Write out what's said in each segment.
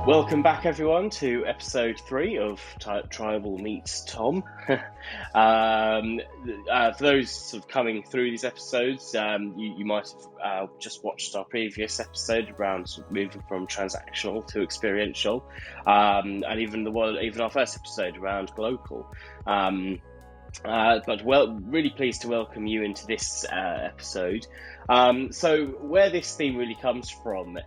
Welcome back, everyone, to episode 3 of Tribal Meets Tom. For those sort of coming through these episodes, you might have just watched our previous episode around sort of moving from transactional to experiential, and even our first episode around global. But really pleased to welcome you into this episode. So where this theme really comes from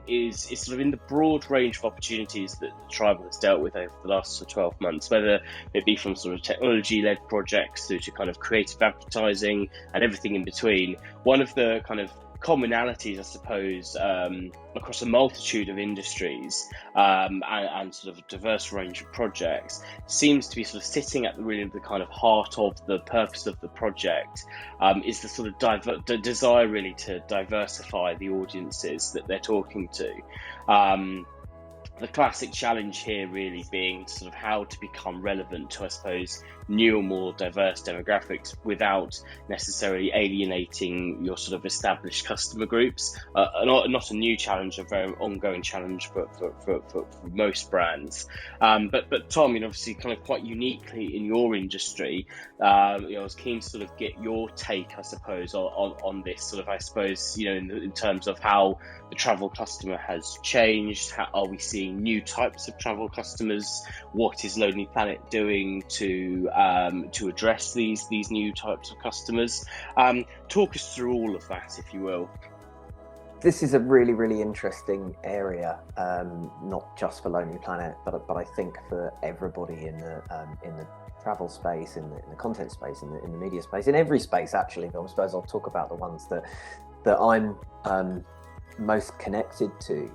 is sort of in the broad range of opportunities that the Tribal has dealt with over the last 12 months, whether it be from sort of technology-led projects through to kind of creative advertising and everything in between. One of the kind of commonalities, I suppose, across a multitude of industries and sort of a diverse range of projects seems to be sort of sitting at the kind of heart of the purpose of the project, is the sort of desire really to diversify the audiences that they're talking to. The classic challenge here really being sort of how to become relevant to, I suppose, new or more diverse demographics without necessarily alienating your sort of established customer groups. Not a new challenge, a very ongoing challenge for most brands. But Tom, obviously kind of quite uniquely in your industry, I was keen to sort of get your take, I suppose, on this sort of, I suppose, in terms of how the travel customer has changed. How are we seeing new types of travel customers? What is Lonely Planet doing to address these new types of customers? Talk us through all of that, if you will. This is a really, really interesting area, not just for Lonely Planet, but I think for everybody in the travel space, in the content space, in the media space, in every space actually. But I suppose I'll talk about the ones that I'm most connected to.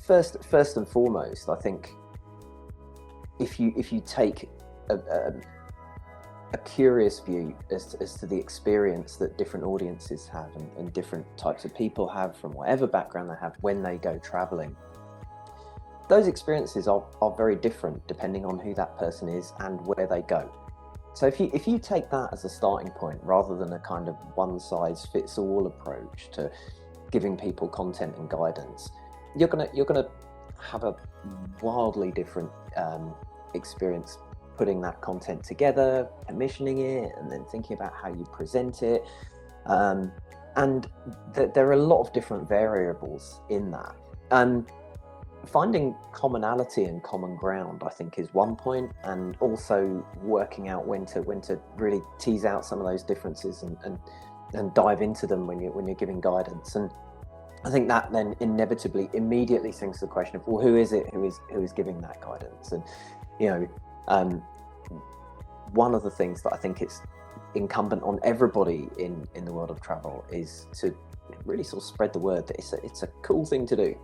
First and foremost, I think if you take a curious view as to the experience that different audiences have and different types of people have from whatever background they have when they go traveling, those experiences are very different depending on who that person is and where they go. So if you take that as a starting point rather than a kind of one-size-fits-all approach to giving people content and guidance, you're gonna have a wildly different experience putting that content together, commissioning it, and then thinking about how you present it. And there are a lot of different variables in that. Finding commonality and common ground, I think, is one point, and also working out when to really tease out some of those differences and dive into them when you're giving guidance. And I think that then inevitably immediately sinks the question of, well, who is it who is giving that guidance? And one of the things that I think it's incumbent on everybody in the world of travel is to really sort of spread the word that it's a cool thing to do.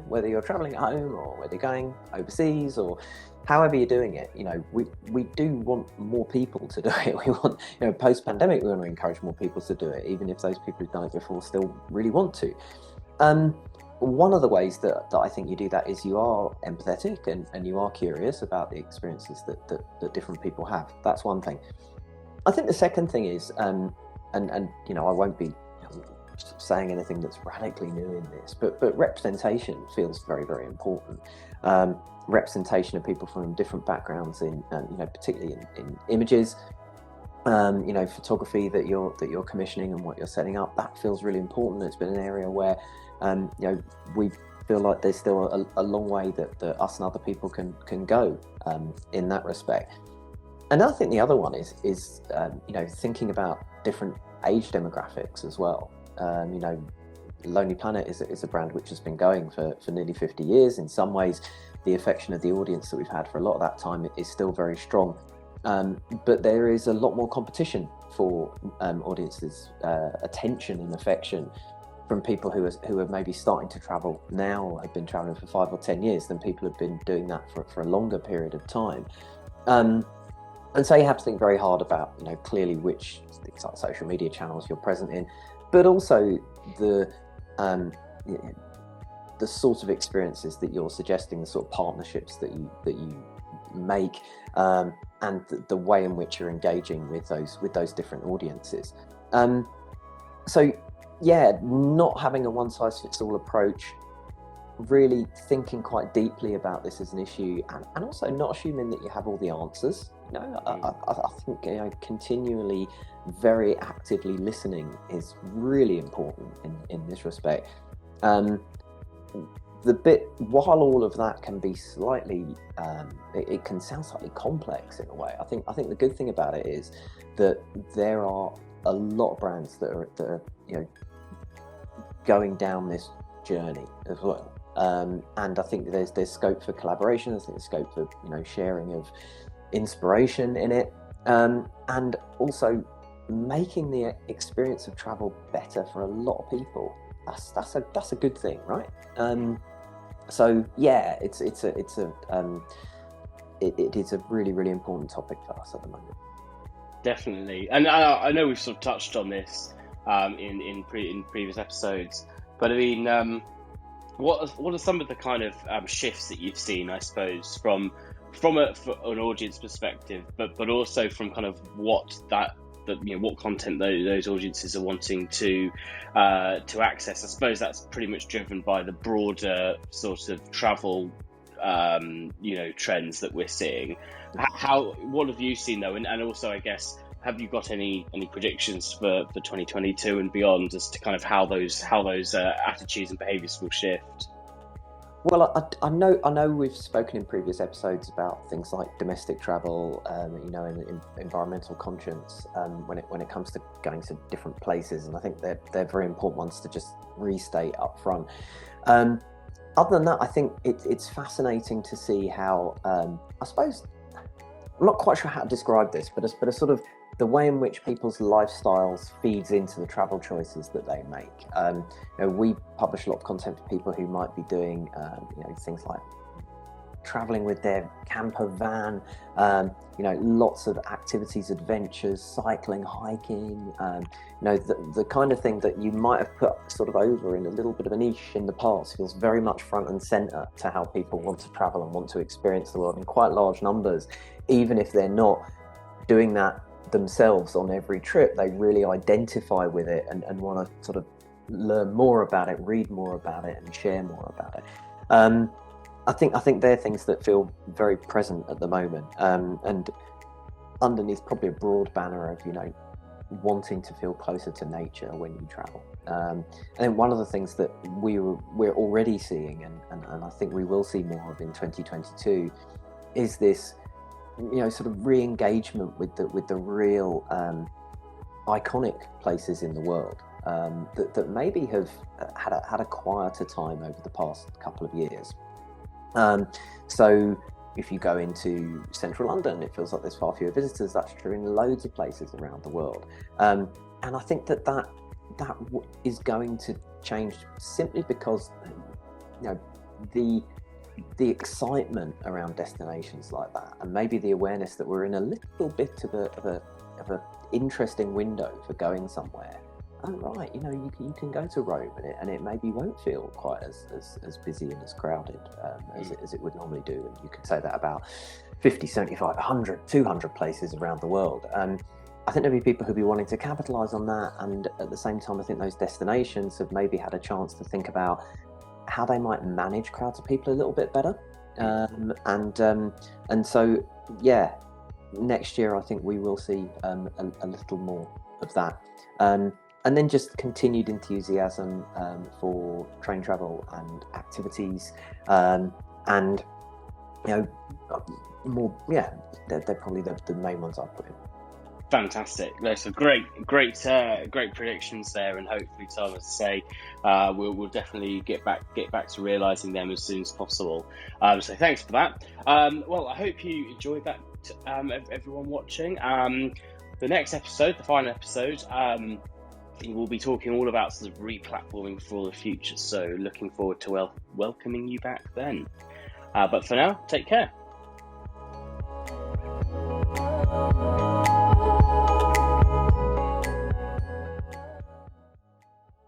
Whether you're traveling at home or whether you're going overseas or however you're doing it, we do want more people to do it. We want, post-pandemic, we want to encourage more people to do it, even if those people who've done it before still really want to. One of the ways that I think you do that is you are empathetic and you are curious about the experiences that different people have. That's one thing. I think the second thing is, and I won't be saying anything that's radically new in this, but representation feels very, very important. Representation of people from different backgrounds in, particularly in images, photography that you're commissioning and what you're setting up. That feels really important. It's been an area where we feel like there's still a long way that us and other people can go in that respect. And I think the other one is thinking about different age demographics as well. Lonely Planet is a brand which has been going for nearly 50 years. In some ways, the affection of the audience that we've had for a lot of that time is still very strong. But there is a lot more competition for audiences' attention and affection from people who are maybe starting to travel now or have been traveling for 5 or 10 years than people who've been doing that for a longer period of time. And so you have to think very hard about, clearly which things like social media channels you're present in, but also the sort of experiences that you're suggesting, the sort of partnerships that you make, and the way in which you're engaging with those different audiences. So yeah, not having a one-size-fits-all approach, really thinking quite deeply about this as an issue, and also not assuming that you have all the answers. I think continually, very actively listening is really important in this respect. The bit, while all of that can be slightly, it can sound slightly complex in a way. I think the good thing about it is that there are a lot of brands that are going down this journey as well. And I think there's scope for collaboration. I think there's scope for sharing of inspiration in it, and also making the experience of travel better for a lot of people. That's a good thing, right? So yeah, it is a really, really important topic for us at the moment. Definitely, and I know we've sort of touched on this in previous episodes, but I mean, what are some of the kind of shifts that you've seen, I suppose, from an audience perspective, but also from kind of what content those audiences are wanting to access? I suppose that's pretty much driven by the broader sort of travel trends that we're seeing. What have you seen though, and also I guess, have you got any predictions for 2022 and beyond as to kind of how those attitudes and behaviours will shift? Well, I know we've spoken in previous episodes about things like domestic travel, and environmental conscience when it comes to going to different places, and I think they're very important ones to just restate up front. Other than that, I think it's fascinating to see how, I suppose, I'm not quite sure how to describe this, but a sort of the way in which people's lifestyles feeds into the travel choices that they make. We publish a lot of content for people who might be doing, things like traveling with their camper van, lots of activities, adventures, cycling, hiking, the kind of thing that you might have put sort of over in a little bit of a niche in the past feels very much front and center to how people want to travel and want to experience the world in quite large numbers. Even if they're not doing that themselves on every trip, they really identify with it and want to sort of learn more about it, read more about it, and share more about it. I think they're things that feel very present at the moment, and underneath probably a broad banner of wanting to feel closer to nature when you travel. And then one of the things that we're already seeing, and I think we will see more of in 2022, is this sort of re-engagement with the real iconic places in the world that maybe have had a quieter time over the past couple of years. So if you go into central London, it feels like there's far fewer visitors. That's true in loads of places around the world, and I think that is going to change simply because the excitement around destinations like that, and maybe the awareness that we're in a little bit of a interesting window for going somewhere. Oh right, you can go to Rome and it maybe won't feel quite as busy and as crowded as it would normally do. And you could say that about 50, 75, 100, 200 places around the world. I think there'll be people who'll be wanting to capitalise on that, and at the same time I think those destinations have maybe had a chance to think about how they might manage crowds of people a little bit better, and so next year I think we will see a little more of that, and then just continued enthusiasm for train travel and activities, and more. They're probably the main ones I've put in. Fantastic. So great predictions there, and hopefully, Tom, as I say, we'll definitely get back to realising them as soon as possible. So thanks for that. Well, I hope you enjoyed that, everyone watching. The next episode, the final episode, we'll be talking all about sort of re-platforming for the future. So looking forward to welcoming you back then. But for now, take care.